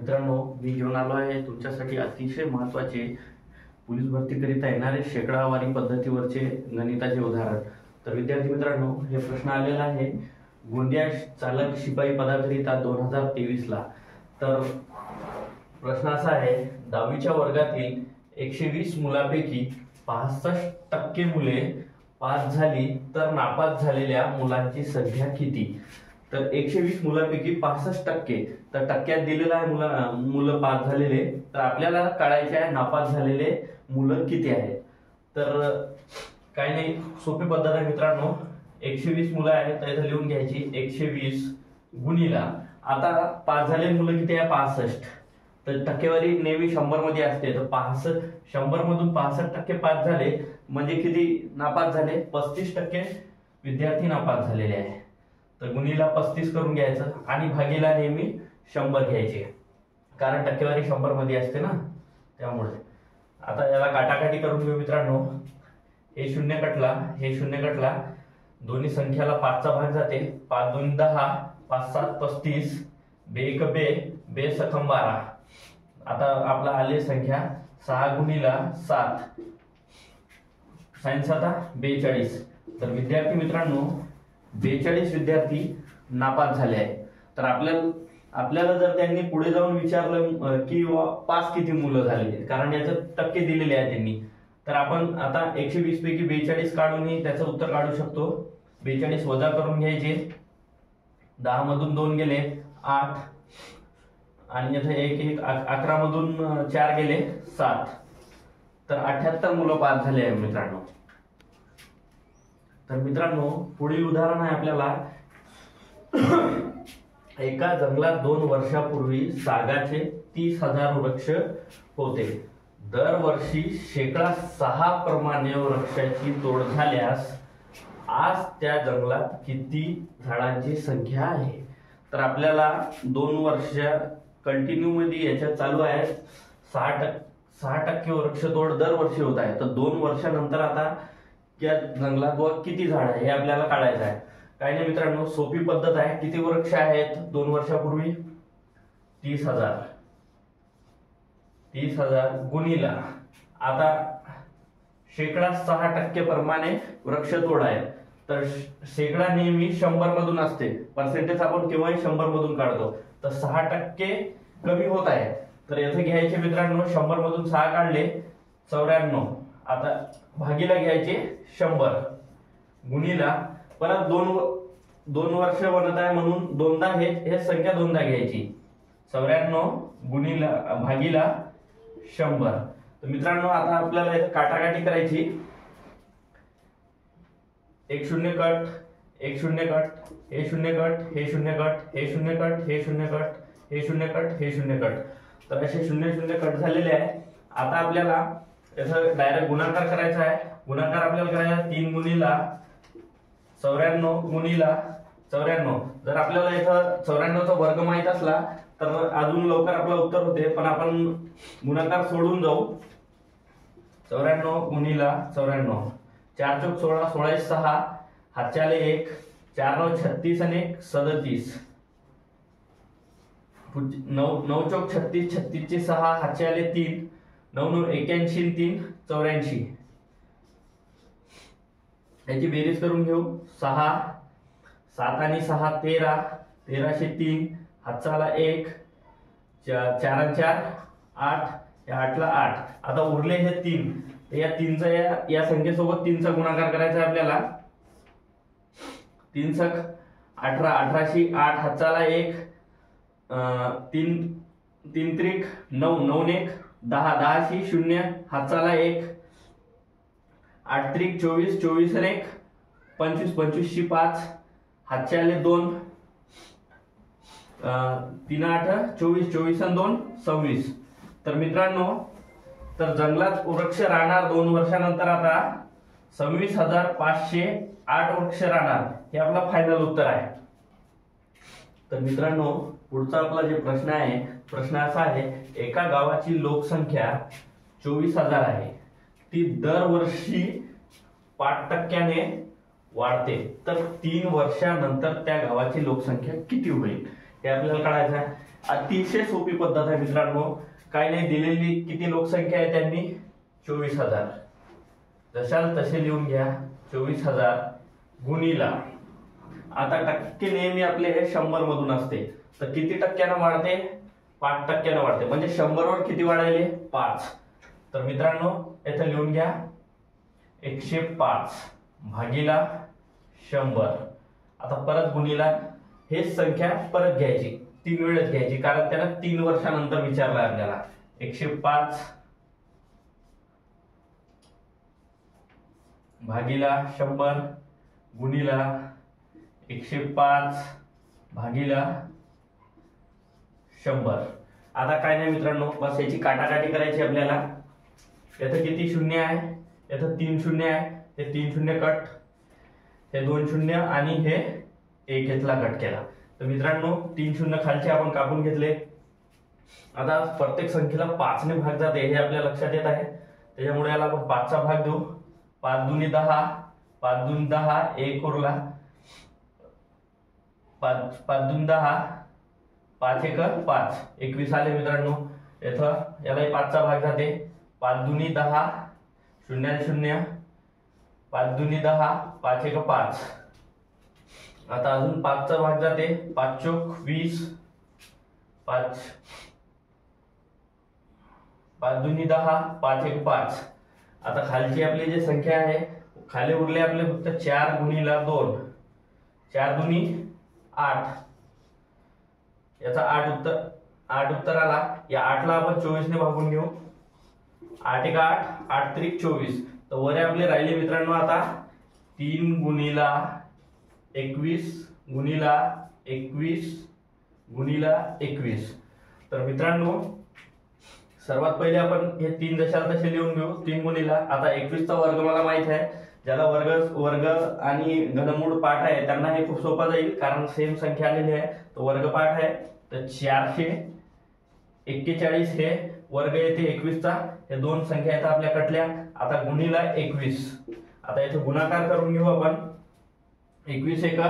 मित्रांनो, मी घेऊन आलो आहे तुमच्यासाठी अतिशय महत्त्वाचे पोलीस भरतीकरिता येणारे शेकडावारी पद्धतीवरचे गणिताचे उदाहरण। तर विद्यार्थी मित्रांनो, हे प्रश्न आलेला आहे गोंदिया चालक शिपाई पदाकरिता 2023 ला। तर प्रश्न असा आहे, 10वीच्या वर्गातील 120 मुलांपैकी 65% मुले पास झाली तर नापास झालेल्या मुलांची संख्या किती? तर 120 मुलांपैकी 65%, तर टक्क्यात दिलेला आहे मुलं पास झालेले, तर आपल्याला काढायचे आहे नापास झालेले मुलं किती आहेत। तर काही नाही, सोपी पद्धत आहे मित्रांनो। 120 मुलं आहेत तर इथे लिहून घ्यायची 120 गुणिला, आता पास झालेली मुलं किती आहे 65, तर टक्केवारी नेहमी 100 मध्ये असते, तर 100 मधून 65% पास झाले म्हणजे किती नापास झाले? 35% विद्यार्थी नापास झालेले आहे। तर गुणिला 35 करून घ्यायचं आणि भागीला नेहमी 100 घ्यायचे, कारण टक्केवारी 100 मध्ये असते ना, त्यामुळे। आता याला काटाकाटी करून घेऊ मित्रांनो। हे शून्य कटला, हे शून्य कटला, दोन्ही संख्याला 5 चा भाग जाते, 5 2 10, 5 7 35, बे 1 बे, बे सखम 12। आता आपला आले संख्या 6 गुणिला 7, 42। तर विद्यार्थी मित्रांनो 42 विद्यार्थी नापास झाले आहे। तर आपल्याला जर त्यांनी पुढे जाऊन विचारलं की पास किती मुलं झाले, कारण याचे टक्के दिलेले आहेत त्यांनी, तर आपण आता 120 पैकी 42 काढून त्याचं उत्तर काढू शकतो। 42 वजा करून घ्यायचे, 10 मधून 2 गेले 8, आणि इथे 1 11 मधून 4 गेले 7, तर 78 मुलं पास झाले आहे मित्रांनो। तर मित्रांनो पुढील उदाहरण आहे आपल्याला, एका जंगलात 2 वर्षापूर्वी सागाचे 30,000 वृक्ष होते। दरवर्षी शेकडा 6 प्रमाणे वृक्षाची तोड झाल्यास आज त्या जंगलात किती झाडांची संख्या आहे? तर आपल्याला 2 वर्ष कंटिन्यू मध्ये याच्या चालू आहे, 6% वृक्षतोड दरवर्षी होत आहे, तर 2 वर्षानंतर आता या जंगलात किती झाड आहे हे आपल्याला काढायचं आहे। काही नाही मित्रांनो, सोपी पद्धत आहे। किती वृक्ष आहेत 2 वर्षापूर्वी? 30,000 गुणिला, आता शेकडा 6% प्रमाणे वृक्षतोड आहे, तर शेकडा नेहमी 100 मधून असते, पर्सेंटेज आपण केव्हाही 100 मधून काढतो, तर 6% कमी होत आहे, तर येथे घ्यायचे मित्रांनो 100 मधून 6 काढले 94, आता भागीला घ्यायचे 100 गुणिला, परत 2 वर्ष बनत आहे म्हणून दोनदा हे संख्या दोनदा घ्यायची, 94 गुणिला भागीला 100। तर मित्रांनो आता आपल्याला इथे काटाकाटी करायची, 1 0 कट, 1 0 कट, हे 0 कट, हे 0 कट, हे 0 कट, हे 0 कट, हे 0 कट, हे 0 कट, तर असे 0 0 कट झालेले आहे। आता आपल्याला याचा डायरेक्ट गुणाकार करायचा आहे। गुणाकार आपल्याला करायचा 3 गुणिला 94 गुणिला 94। जर आपल्याला इथं 94 चा वर्ग माहित असला तर अजून लवकर आपलं उत्तर होते, पण आपण गुणाकार सोडून जाऊ। 94 गुणिला 94, 4 चौक 16, 16 6, हातचे आले 1, 4 9 36 आणि 1 37, 9 चौक 36, 36 चे 6, हातचे आले 3, 9 9 81 3 84। याची बेरीज करून घेऊ, 6 7 आणि 6 13, 1303, हातचा आला 1, 4 आणि 4 8, या 8 ला 8, आता उरले हे 3, या 3चा या संख्येसोबत 3चा गुणाकार करायचा आहे आपल्याला, 3 सक 18, 18शी 8, हातचा आला 1, 3 3 त्रिक 9, 9 1 10, 10शी 0, हातचा आला 1, 8 त्रिक 24, 24 आणि 1 25, 25शी 5, हातचे आले 2, 3 8 24, 24 आणि 2 26। तर मित्रांनो, तर जंगलात वृक्ष राहणार 2 वर्षानंतर आता 26,508 वृक्ष राहणार, हे आपला फायनल उत्तर आहे। तर मित्रांनो पुढचा आपला जे प्रश्न आहे, प्रश्न असा आहे, एका गावाची लोकसंख्या 24,000 आहे, ती दरवर्षी 5% वाढते, तर 3 वर्षानंतर त्या गावाची लोकसंख्या किती होईल हे आपल्याला काढायचं आहे। अतिशय सोपी पद्धत आहे मित्रांनो. काय नाही, दिलेली किती लोकसंख्या आहे त्यांनी 24,000, जशाल तसे लिहून घ्या. 24,000 गुणिला, आता टक्के नेहमी आपले हे 100 मधून असते, तर किती टक्क्यानं वाढते? 5% वाढते. म्हणजे 100 वर किती वाढायले? 5. तर मित्रांनो इथे लिहून घ्या 105 भागीला 100. आता परत गुणिला, हेच संख्या परत घ्यायची, 3 वेळेस घ्यायची, कारण त्याला 3 वर्षानंतर विचारलं आपल्याला. 105 भागीला 100 गुणिला 105 भागीला 100. आता काय नाही मित्रांनो, बस याची काटाकाटी करायची आपल्याला. इथं किती शून्य आहे? इथं 3 शून्य आहे. हे 3 शून्य कट, हे 2 शून्य आणि हे 1 घेतला कट केला. तर मित्रांनो 3 शून्य खालचे आपण कापून घेतले. आता प्रत्येक संख्येला 5 ने भाग जाते हे आपल्या लक्षात येत आहे, त्याच्यामुळे याला आपण 5 चा भाग देऊ. 5 दुनी 10, 5 दुनी 10, 1 उरला. 5 दुनी 10, 5 1 5, 21 आले मित्रांनो. इथं यालाही 5 चा भाग जाते. 5 दुनी 10, 0 0, 5 दुनी 10, 5 1 5. आता अजून 5 चा भाग जाते. 5 चोक 20, 5 दुनी 10, 5 1 5. आता खालची आपली जी संख्या आहे, खाली उरले आपले फक्त 4 गुणिला 2, 4 दुनी 8. याचा 8 उत्तर आला. या 8 ला आपण 24 ने भागून घेऊ. 8 1 8, 8 त्रिक 24. तर वर आपले राहिले मित्रांनो आता 3 गुणिला 21 गुणिला 21 गुणिला 21. तर मित्रांनो सर्वात पहिले आपण हे 3 जशाल तसे लिहून घेऊ. 3 गुणिला, आता 21 चा वर्ग मला माहित आहे. ज्याला वर्ग आणि घनमूळ पाठ आहे त्यांना हे खूप सोपं जाईल, कारण सेम संख्या आलेली आहे. तो वर्ग पाठ आहे. तर 441 हे वर्ग येते 21 चा. हे 2 संख्या आहेत आपल्या कटल्या. आता गुणिला 21. आता इथे गुणाकार करून घेऊ आपण. 21 1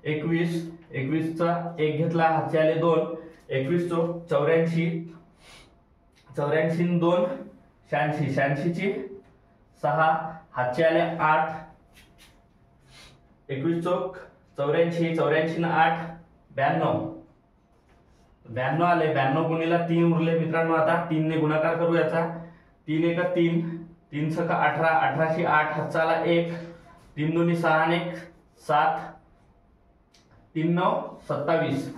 21, 21 चा 1 घेतला, हातचे आले 2. 21 चोक 84, 84 2 86, 86 ची 6, हातचे आले 8. 21 चोक 84, 84 न 8 92, 92 आले. 92 गुणिला 3 उरले मित्रांनो. आता 3 ने गुणाकार करू याचा. 3 1 3, 3 6 18, 18 8, हातचा आला 1. 3 2 6 आणि 1 7, 3 9 27.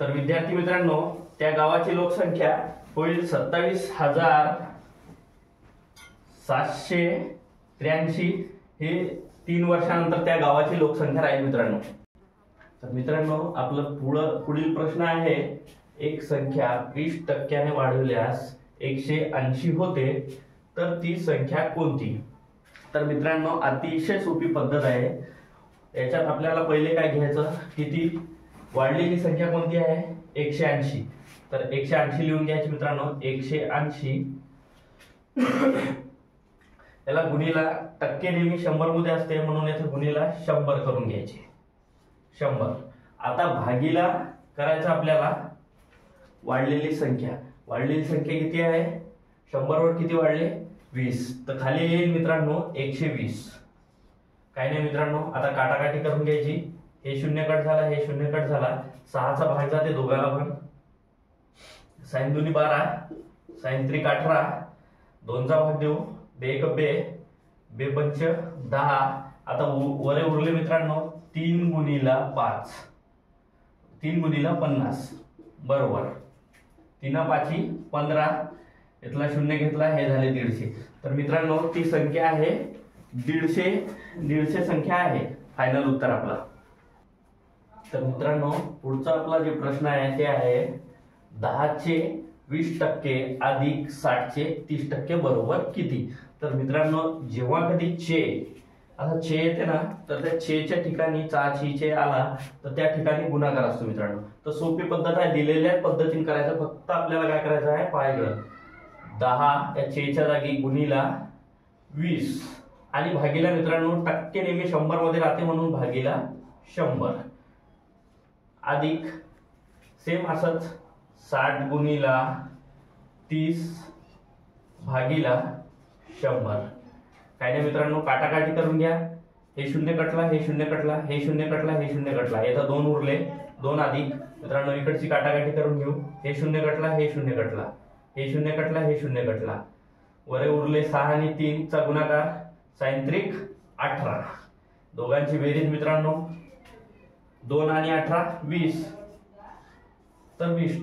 तर विद्यार्थी मित्रांनो त्या गावाची लोकसंख्या होईल 27,783. हे 3 वर्षानंतर त्या गावाची लोकसंख्या राहील मित्रांनो. तर मित्रांनो आपलं पुढील प्रश्न आहे, एक संख्या 20% वाढवल्यास 180 होते, तर ती संख्या कोणती? तर मित्रांनो अतिशय सोपी पद्धत आहे. याच्यात आपल्याला पहिले काय घ्यायचं, किती वाढलेली संख्या कोणती आहे? 180. तर 180 लिहून घ्यायची मित्रांनो. 180 याला गुणिला, टक्के नेहमी 100 मध्ये असते म्हणून याचं गुणिला 100 करून घ्यायचे. 100. आता भागीला करायचं आपल्याला वाढलेली संख्या. वाढलेली संख्या किती आहे? 100 वर किती वाढले? 20. तर खाली येईल मित्रांनो 120. काही नाही मित्रांनो, आता काटाकाटी करून घ्यायची. हे 0 कट झाला, हे 0 कट झाला. 6 चा भाग जाते दोघाला पण. साइन दुनी 12, साइन त्रिक 18, 2 चा भाग देऊ. 2 1 2, 2 पंच 10. आता वरे उरले मित्रांनो 3 गुणिला 5, 3 गुणिला 50 बरोबर. 3 5 15, इथला 0 घेतला, हे झाले 150. तर मित्रांनो ती संख्या आहे 150 संख्या आहे फायनल उत्तर आपला. तर मित्रांनो पुढचा आपला जे प्रश्न आहे ते आहे 10 चे 20% अधिक 60 चे 30% बरोबर किती? तर मित्रांनो जेव्हा कधी आता चे येते ना, तर त्या च्या ठिकाणी चे आला तर त्या ठिकाणी गुणाकार असतो मित्रांनो. तर सोपी पद्धत आहे, दिलेल्या पद्धतीने करायचं. फक्त आपल्याला काय करायचं आहे पाहायचं. 10 त्या च्या जागी गुणिला 20 आणि भागीला मित्रांनो टक्के नेहमी 100 मध्ये राहते म्हणून भागीला 100 अधिक सेम असंच 60 गुणिला 30 भागिला 100. काय नाही मित्रांनो, काटाकाटी करून घ्या. हे शून्य कटला, हे शून्य कटला, हे शून्य कटला, हे शून्य कटला, याचा 2 उरले. 2 अधिक मित्रांनो इकडची काटाकाटी करून घेऊ. हे शून्य कटला, हे शून्य कटला, हे शून्य कटला, हे शून्य कटला, वरे उरले 6 आणि 3 चा गुणाकार 6 त्रिक 18. दोघांची बेरीज मित्रांनो 2 आणि 18 20, तर 20